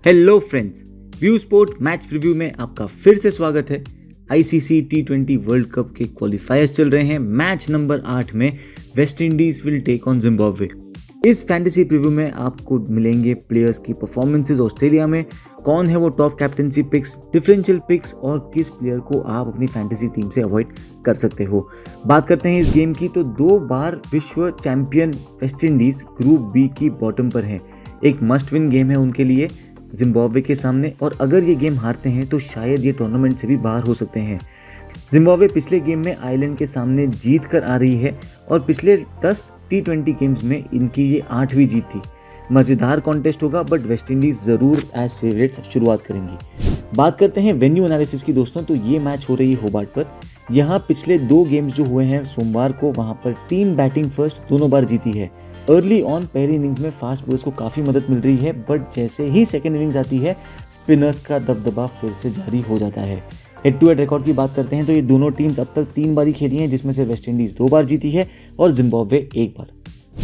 Hello friends, view sport match preview में आपका फिर से स्वागत है। आईसीसी T20 वर्ल्ड कप के क्वालिफायर्स चल रहे हैं। मैच नंबर 8 में West Indies will take on Zimbabwe. इस फैंटेसी प्रीव्यू में आपको मिलेंगे प्लेयर्स की परफॉर्मेंसेस ऑस्ट्रेलिया में, कौन है वो top captaincy picks, differential picks और किस प्लेयर को आप अपनी फैंटेसी टीम से अवॉइड कर सकते हो। बात करते हैं इस गेम की तो 2 बार विश्व champion West Indies group B की बॉटम पर है। एक मस्ट विन गेम है उनके लिए जिम्बाब्वे के सामने, और अगर ये गेम हारते हैं तो शायद ये टूर्नामेंट से भी बाहर हो सकते हैं। जिम्बाब्वे पिछले गेम में आयरलैंड के सामने जीत कर आ रही है और पिछले 10 T20 गेम्स में इनकी ये 8वीं जीत थी। मज़ेदार कॉन्टेस्ट होगा, बट वेस्ट इंडीज़ ज़रूर एज फेवरेट्स शुरुआत करेंगी। बात करते हैं वेन्यू एनालिसिस की दोस्तों, तो ये मैच हो रही है होबार्ट पर। यहाँ पिछले 2 गेम्स जो हुए हैं सोमवार को, वहाँ पर टीम बैटिंग फर्स्ट दोनों बार जीती है। अर्ली ऑन पहली इनिंग्स में फास्ट बॉलर्स को काफ़ी मदद मिल रही है, बट जैसे ही सेकेंड इनिंग्स आती है स्पिनर्स का दबदबा फिर से जारी हो जाता है। हेड टू हेड रिकॉर्ड की बात करते हैं तो ये दोनों टीम्स अब तक 3 बार ही खेली हैं, जिसमें से वेस्ट इंडीज़ 2 बार जीती है और जिम्बाब्वे 1 बार।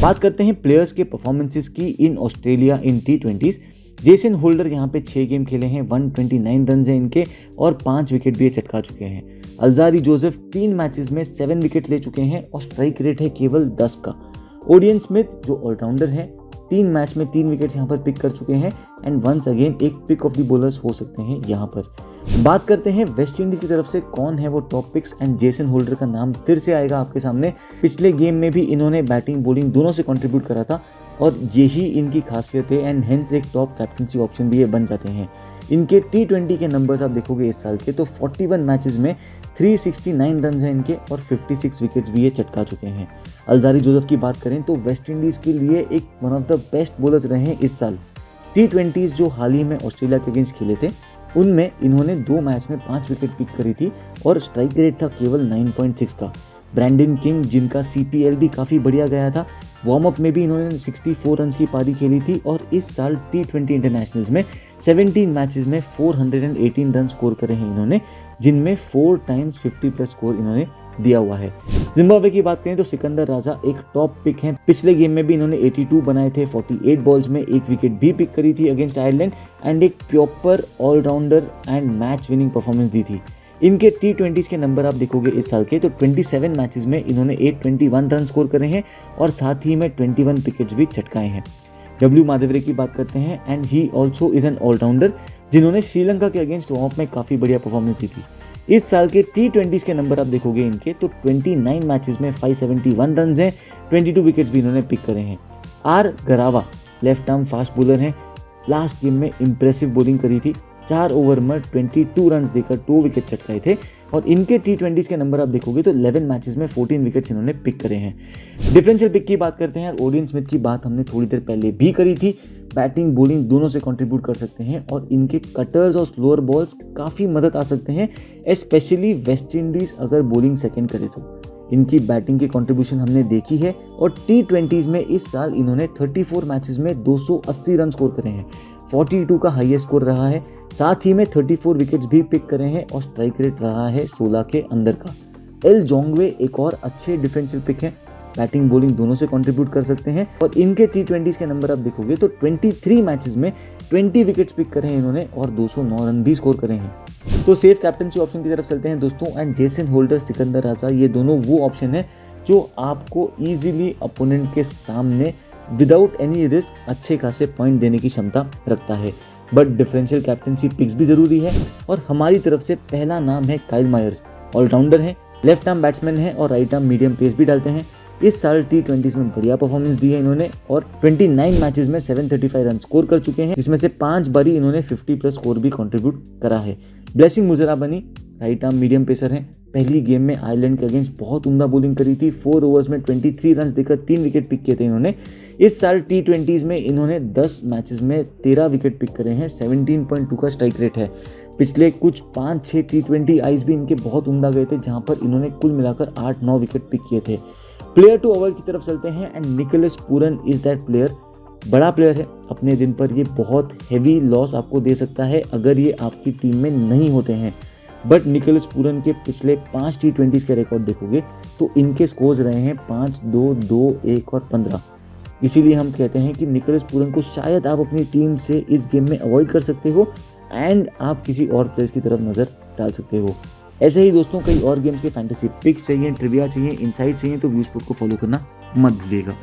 बात करते हैं प्लेयर्स के परफॉर्मेंसेस की in Australia in T20s। Jason holder यहाँ पे 6 गेम खेले हैं, 129 रन हैं इनके और 5 विकेट भी चटका चुके हैं। अल्जारी जोसेफ 3 मैचेस में 7 विकेट ले चुके हैं और स्ट्राइक रेट है केवल 10 का। ओडियन स्मिथ जो ऑलराउंडर हैं 3 मैच में 3 विकेट यहाँ पर पिक कर चुके हैं एंड वंस अगेन एक पिक ऑफ द बॉलर्स हो सकते हैं यहाँ पर। बात करते हैं वेस्ट इंडीज की तरफ से कौन है वो top picks, and Jason holder का नाम फिर से आएगा आपके सामने। पिछले गेम में भी इन्होंने बैटिंग बॉलिंग दोनों से कंट्रीब्यूट करा था और यही इनकी खासियत है एंड हेंस एक टॉप कैप्टनसी ऑप्शन भी ये बन जाते हैं। इनके T20 के नंबर्स आप देखोगे इस साल के तो 41 मैचेस में 369 रन हैं इनके और 56 विकेट्स भी ये चटका चुके हैं। अल्जारी जोसेफ की बात करें तो वेस्ट इंडीज़ के लिए एक one of the best bowlers रहे हैं इस साल। T20s जो हाल ही में ऑस्ट्रेलिया के अगेंस्ट खेले थे उनमें इन्होंने 2 मैच में 5 विकेट पिक करी थी और स्ट्राइक रेट था केवल 9.6 का। ब्रैंडन किंग जिनका CPL भी काफ़ी बढ़िया गया था, वार्म अप में भी इन्होंने 64 रन की पारी खेली थी और इस साल T20 इंटरनेशनल्स में 17 मैचेस में 418 रन स्कोर करे हैं इन्होंने, जिनमें 4 टाइम्स 50+ स्कोर इन्होंने दिया हुआ है। जिम्बाब्वे की बात करें तो सिकंदर राजा एक टॉप पिक हैं। पिछले गेम में भी इन्होंने 82 बनाए थे, 48 बॉल्स में 1 विकेट भी पिक करी थी अगेंस्ट आयरलैंड एंड एक proper allrounder and match winning performance दी थी। इनके T20s के नंबर आप देखोगे इस साल के तो 27 मैचेस में इन्होंने 821 रन स्कोर करे हैं और साथ ही में 21 विकेट्स भी चटकाए हैं। डब्ल्यू माधवरे की बात करते हैं and he also is an allrounder जिन्होंने श्रीलंका के अगेंस्ट वार्म अप में काफ़ी बढ़िया परफॉर्मेंस दी थी। इस साल के T20s के नंबर आप देखोगे इनके तो 29 मैचेस में 571 रन हैं, 22 विकेट्स भी इन्होंने पिक करे हैं। R Ngarava left arm fast bowler हैं, लास्ट गेम में इंप्रेसिव बॉलिंग करी थी, 4 ओवर में 22 रन देकर 2 विकेट चटकाए थे और इनके T20s के नंबर आप देखोगे तो 11 मैचेस में 14 विकेट्स इन्होंने पिक करे हैं। डिफरेंशियल पिक की बात करते हैं, ओडियन स्मिथ की बात हमने थोड़ी देर पहले भी करी थी। बैटिंग बॉलिंग दोनों से कंट्रीब्यूट कर सकते हैं और इनके कटर्स और स्लोअर बॉल्स काफ़ी मदद आ सकते हैं, स्पेशली वेस्ट इंडीज़ अगर बॉलिंग सेकेंड करे तो। इनकी बैटिंग की कंट्रीब्यूशन हमने देखी है और T20s में इस साल इन्होंने 34 मैचेस में 280 रन स्कोर करे हैं, 42 का हाईएस्ट स्कोर रहा है, साथ ही में 34 विकेट्स भी पिक करे हैं और स्ट्राइक रेट रहा है 16 के अंदर का। एल जोंगवे एक और अच्छे डिफरेंशियल पिक हैं, बैटिंग बॉलिंग दोनों से कंट्रीब्यूट कर सकते हैं और इनके T20s के नंबर आप देखोगे तो 23 मैचेस में 20 विकेट्स पिक करे हैं इन्होंने और 209 रन भी स्कोर करे हैं। तो सेफ कैप्टनसी ऑप्शन की तरफ चलते हैं दोस्तों, एंड जेसन होल्डर, सिकंदर राजा, ये दोनों वो ऑप्शन है जो आपको ईजिली अपोनेंट के सामने विदाउट एनी रिस्क अच्छे खासे पॉइंट देने की क्षमता रखता है। बट डिफरेंशियल कैप्टनसी पिक्स भी ज़रूरी है और हमारी तरफ से पहला नाम है काइल मायर्स। ऑलराउंडर हैं, लेफ्ट आर्म बैट्समैन हैं और राइट आर्म मीडियम पेस भी डालते हैं। इस साल T20s में बढ़िया परफॉर्मेंस दी है इन्होंने और 29 मैचेस में 735 रन स्कोर कर चुके हैं, जिसमें से 5 बारी इन्होंने 50+ स्कोर भी कंट्रीब्यूट करा है। ब्लेसिंग मुजरा बनी राइट आर्म मीडियम पेसर हैं, पहली गेम में आयरलैंड के अगेंस्ट बहुत उम्दा बॉलिंग करी थी, 4 ओवर्स में 23 रन देकर 3 विकेट पिक किए थे इन्होंने। इस साल T20s में इन्होंने 10 मैचेस में 13 विकेट पिक करे हैं, 17.2 का स्ट्राइक रेट है। पिछले कुछ 5-6 T20 आइज भी इनके बहुत उम्दा गए थे, जहां पर इन्होंने कुल मिलाकर 8-9 विकेट पिक किए थे। प्लेयर टू अवॉइड की तरफ चलते हैं and Nicholas Pooran is that player. बड़ा प्लेयर है, अपने दिन पर ये बहुत हैवी लॉस आपको दे सकता है अगर ये आपकी टीम में नहीं होते हैं। बट निकोलस पूरन के पिछले 5 T20s के रिकॉर्ड देखोगे तो इनके स्कोर्स रहे हैं 5, 2, 2, 1 और 15। इसीलिए हम कहते हैं कि निकोलस पूरन को शायद आप अपनी टीम से इस गेम में अवॉइड कर सकते हो एंड आप किसी और प्लेयर्स की तरफ नज़र डाल सकते हो। ऐसे ही दोस्तों कई और गेम्स के फैंटेसी पिक्स चाहिए, ट्रिविया चाहिए, इनसाइट चाहिए तो व्यू स्पोर्ट को फॉलो करना मत भूलिएगा।